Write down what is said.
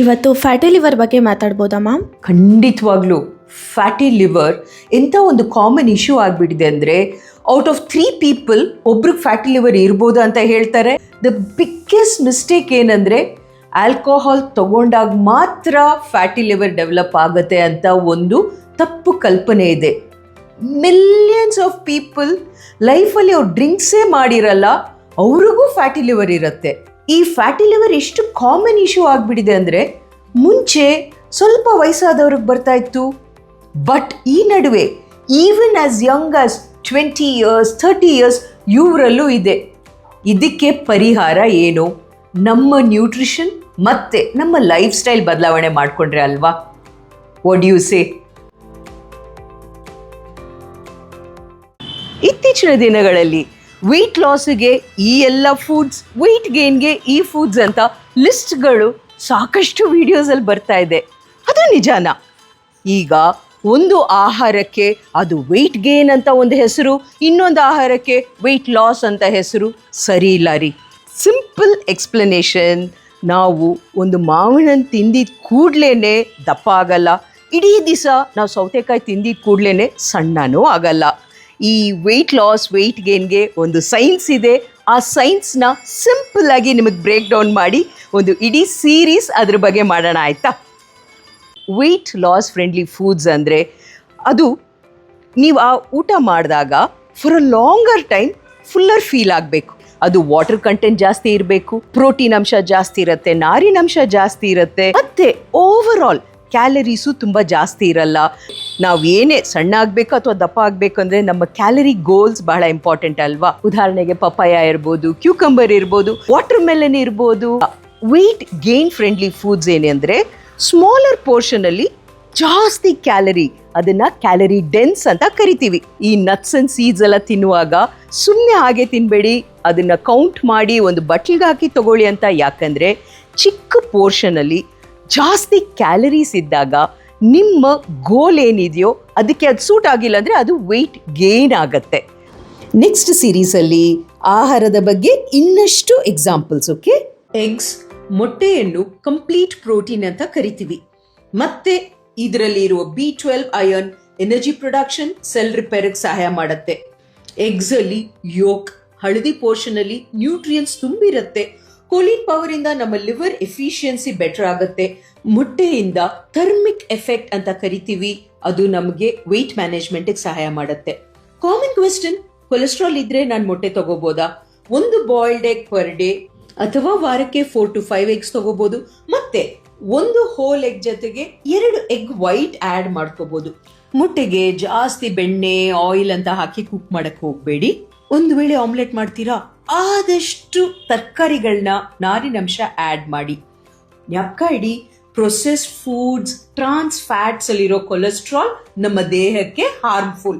ಇವತ್ತು fatty liver ಬಗ್ಗೆ ಮಾತಾಡ್ಬೋದಾ ma'am? ಖಂಡಿತವಾಗ್ಲೂ ಫ್ಯಾಟಿ ಲಿವರ್ ಎಂಥ ಒಂದು ಕಾಮನ್ ಇಶ್ಯೂ ಆಗಿಬಿಟ್ಟಿದೆ ಅಂದರೆ ಔಟ್ ಆಫ್ 3 ಪೀಪಲ್ ಒಬ್ರಿಗೆ ಫ್ಯಾಟಿ ಲಿವರ್ ಇರ್ಬೋದು ಅಂತ ಹೇಳ್ತಾರೆ. ದ ಬಿಗ್ಗೆಸ್ಟ್ ಮಿಸ್ಟೇಕ್ ಏನಂದರೆ ಆಲ್ಕೋಹಾಲ್ ತಗೊಂಡಾಗ ಮಾತ್ರ ಫ್ಯಾಟಿ ಲಿವರ್ ಡೆವಲಪ್ ಆಗುತ್ತೆ ಅಂತ ಒಂದು ತಪ್ಪು ಕಲ್ಪನೆ ಇದೆ. ಮಿಲಿಯನ್ಸ್ ಆಫ್ ಪೀಪಲ್ ಲೈಫಲ್ಲಿ ಅವ್ರು ಡ್ರಿಂಕ್ಸೇ ಮಾಡಿರಲ್ಲ, ಅವ್ರಿಗೂ ಫ್ಯಾಟಿ ಲಿವರ್ ಇರುತ್ತೆ. ಈ ಫ್ಯಾಟಿ ಲಿವರ್ ಎಷ್ಟು ಕಾಮನ್ ಇಶ್ಯೂ ಆಗಿಬಿಟ್ಟಿದೆ ಅಂದರೆ ಮುಂಚೆ ಸ್ವಲ್ಪ ವಯಸ್ಸಾದವ್ರಿಗೆ ಬರ್ತಾ ಇತ್ತು, ಬಟ್ ಈ ನಡುವೆ even as Young as 20 years 30 years ಇವರಲ್ಲೂ ಇದೆ. ಇದಕ್ಕೆ ಪರಿಹಾರ ಏನು? ನಮ್ಮ ನ್ಯೂಟ್ರಿಷನ್ ಮತ್ತೆ ನಮ್ಮ ಲೈಫ್ ಸ್ಟೈಲ್ ಬದಲಾವಣೆ ಮಾಡಿಕೊಂಡ್ರೆ ಅಲ್ವಾ? What do you say? ಇತ್ತೀಚಿನ ದಿನಗಳಲ್ಲಿ ವೆಯ್ಟ್ ಲಾಸ್ಗೆ ಈ ಎಲ್ಲ ಫುಡ್ಸ್, ವೆಯ್ಟ್ ಗೇನ್ಗೆ ಈ ಫುಡ್ಸ್ ಅಂತ ಲಿಸ್ಟ್ಗಳು ಸಾಕಷ್ಟು ವಿಡಿಯೋಸಲ್ಲಿ ಬರ್ತಾ ಇದೆ. ಅದು ನಿಜಾನ? ಈಗ ಒಂದು ಆಹಾರಕ್ಕೆ ಅದು ವೆಯ್ಟ್ ಗೇನ್ ಅಂತ ಒಂದು ಹೆಸರು, ಇನ್ನೊಂದು ಆಹಾರಕ್ಕೆ ವೆಯ್ಟ್ ಲಾಸ್ ಅಂತ ಹೆಸರು. ಸರಿ ಇಲ್ಲ ರೀ. ಸಿಂಪಲ್ ಎಕ್ಸ್ಪ್ಲನೇಷನ್, ನಾವು ಒಂದು ಮಾವಿನ ಹಣ್ಣು ತಿಂದಿದ್ದ ಕೂಡಲೇ ದಪ್ಪ ಆಗಲ್ಲ, ಇಡೀ ದಿವಸ ನಾವು ಸೌತೆಕಾಯಿ ತಿಂದಿದ್ದ ಕೂಡಲೇ ಸಣ್ಣನೂ ಆಗಲ್ಲ. ಈ ವೆಯ್ಟ್ ಲಾಸ್ ವೆಯ್ಟ್ ಗೇನ್ಗೆ ಒಂದು ಸೈನ್ಸ್ ಇದೆ. ಆ ಸೈನ್ಸ್ನ ಸಿಂಪಲ್ ಆಗಿ ನಿಮಗೆ ಬ್ರೇಕ್ ಡೌನ್ ಮಾಡಿ ಒಂದು ಇಡೀ ಸೀರೀಸ್ ಅದ್ರ ಬಗ್ಗೆ ಮಾಡೋಣ, ಆಯಿತಾ? ವೆಯ್ಟ್ ಲಾಸ್ ಫ್ರೆಂಡ್ಲಿ ಫುಡ್ಸ್ ಅಂದರೆ ಅದು ನೀವು ಆ ಊಟ ಮಾಡಿದಾಗ for a longer time fuller feel ಆಗಬೇಕು. ಅದು ವಾಟರ್ ಕಂಟೆಂಟ್ ಜಾಸ್ತಿ ಇರಬೇಕು, ಪ್ರೋಟೀನ್ ಅಂಶ ಜಾಸ್ತಿ ಇರುತ್ತೆ, ನಾರಿನಂಶ ಜಾಸ್ತಿ ಇರುತ್ತೆ, ಮತ್ತು ಓವರ್ ಆಲ್ ಕ್ಯಾಲರೀಸು ತುಂಬ ಜಾಸ್ತಿ ಇರಲ್ಲ. ನಾವು ಏನೇ ಸಣ್ಣ ಆಗಬೇಕು ಅಥವಾ ದಪ್ಪ ಆಗಬೇಕು ಅಂದರೆ ನಮ್ಮ ಕ್ಯಾಲರಿ ಗೋಲ್ಸ್ ಬಹಳ ಇಂಪಾರ್ಟೆಂಟ್ ಅಲ್ವಾ? ಉದಾಹರಣೆಗೆ ಪಪಾಯ ಇರ್ಬೋದು, ಕ್ಯೂಕಂಬರ್ ಇರ್ಬೋದು, ವಾಟರ್ ಮೆಲನ್ ಇರ್ಬೋದು. ವೆಯ್ಟ್ ಗೇನ್ ಫ್ರೆಂಡ್ಲಿ ಫುಡ್ಸ್ ಏನೆಂದರೆ ಸ್ಮಾಲರ್ ಪೋರ್ಷನಲ್ಲಿ ಜಾಸ್ತಿ ಕ್ಯಾಲರಿ, ಅದನ್ನು ಕ್ಯಾಲರಿ ಡೆನ್ಸ್ ಅಂತ ಕರಿತೀವಿ. ಈ ನಟ್ಸ್ ಆ್ಯಂಡ್ ಸೀಡ್ಸ್ ಎಲ್ಲ ತಿನ್ನುವಾಗ ಸುಮ್ಮನೆ ಹಾಗೆ ತಿನ್ನಬೇಡಿ, ಅದನ್ನು ಕೌಂಟ್ ಮಾಡಿ ಒಂದು ಬಟ್ಲಿಗೆ ಹಾಕಿ ತಗೊಳ್ಳಿ ಅಂತ. ಯಾಕಂದರೆ ಚಿಕ್ಕ ಪೋರ್ಷನಲ್ಲಿ ಜಾಸ್ತಿ ಕ್ಯಾಲರೀಸ್ ಇದ್ದಾಗ ನಿಮ್ಮ ಗೋಲ್ ಏನಿದೆಯೋ ಅದಕ್ಕೆ ಅದು ಸೂಟ್ ಆಗಿಲ್ಲ ಅಂದರೆ ಅದು ವೆಯ್ಟ್ ಗೇನ್ ಆಗುತ್ತೆ. ನೆಕ್ಸ್ಟ್ ಸೀರೀಸಲ್ಲಿ ಆಹಾರದ ಬಗ್ಗೆ ಇನ್ನಷ್ಟು ಎಕ್ಸಾಂಪಲ್ಸ್. ಓಕೆ, ಎಗ್ಸ್, ಮೊಟ್ಟೆಯನ್ನು ಕಂಪ್ಲೀಟ್ ಪ್ರೋಟೀನ್ ಅಂತ ಕರಿತೀವಿ. ಮತ್ತೆ ಇದರಲ್ಲಿ ಇರುವ B12 iron energy production, cell ರಿಪೇರ್ಗೆ ಸಹಾಯ ಮಾಡುತ್ತೆ. ಎಗ್ಸ್ ಅಲ್ಲಿ ಯೋಕ್, ಹಳದಿ ಪೋರ್ಷನ್ ಅಲ್ಲಿ ನ್ಯೂಟ್ರಿಯನ್ಸ್ ತುಂಬಿರುತ್ತೆ. ಕೋಲಿನ್ ಪವರ್ ಇಂದ ನಮ್ಮ ಲಿವರ್ ಎಫಿಷಿಯನ್ಸಿ ಬೆಟರ್ ಆಗುತ್ತೆ. ಮೊಟ್ಟೆಯಿಂದ ಥರ್ಮಿಕ್ ಎಫೆಕ್ಟ್ ಅಂತ ಕರಿತೀವಿ, ಅದು ನಮಗೆ ವೆಯ್ಟ್ ಮ್ಯಾನೇಜ್ಮೆಂಟ್ ಸಹಾಯ ಮಾಡುತ್ತೆ. ಕಾಮನ್ ಕ್ವೆಶ್ಚನ್, ಕೊಲೆಸ್ಟ್ರಾಲ್ ಇದ್ರೆ ನಾನು ಮೊಟ್ಟೆ ತಗೋಬೋದಾ? ಒಂದು ಬಾಯ್ಲ್ಡ್ ಎಗ್ ಪರ್ ಡೇ ಅಥವಾ ವಾರಕ್ಕೆ 4 to 5 eggs ತಗೋಬಹುದು. ಮತ್ತೆ ಒಂದು ಹೋಲ್ ಎಗ್ ಜೊತೆಗೆ 2 ಎಗ್ ವೈಟ್ ಆಡ್ ಮಾಡ್ಕೋಬಹುದು. ಮುಟ್ಟೆಗೆ ಜಾಸ್ತಿ ಬೆಣ್ಣೆ ಆಯಿಲ್ ಅಂತ ಹಾಕಿ ಕುಕ್ ಮಾಡಕ್ ಹೋಗ್ಬೇಡಿ. ಒಂದು ವೇಳೆ ಆಮ್ಲೆಟ್ ಮಾಡ್ತೀರಾ, ಆದಷ್ಟು ತರಕಾರಿಗಳನ್ನ, ನಾರಿನಂಶ ಆಡ್ ಮಾಡಿ. ಜ್ಞಾಪಕ ಇಡಿ, ಪ್ರೊಸೆಸ್ಡ್ ಫುಡ್ಸ್, ಟ್ರಾನ್ಸ್ ಫ್ಯಾಟ್ಸ್ ಅಲ್ಲಿರೋ ಕೊಲೆಸ್ಟ್ರಾಲ್ ನಮ್ಮ ದೇಹಕ್ಕೆ ಹಾರ್ಮ್ಫುಲ್.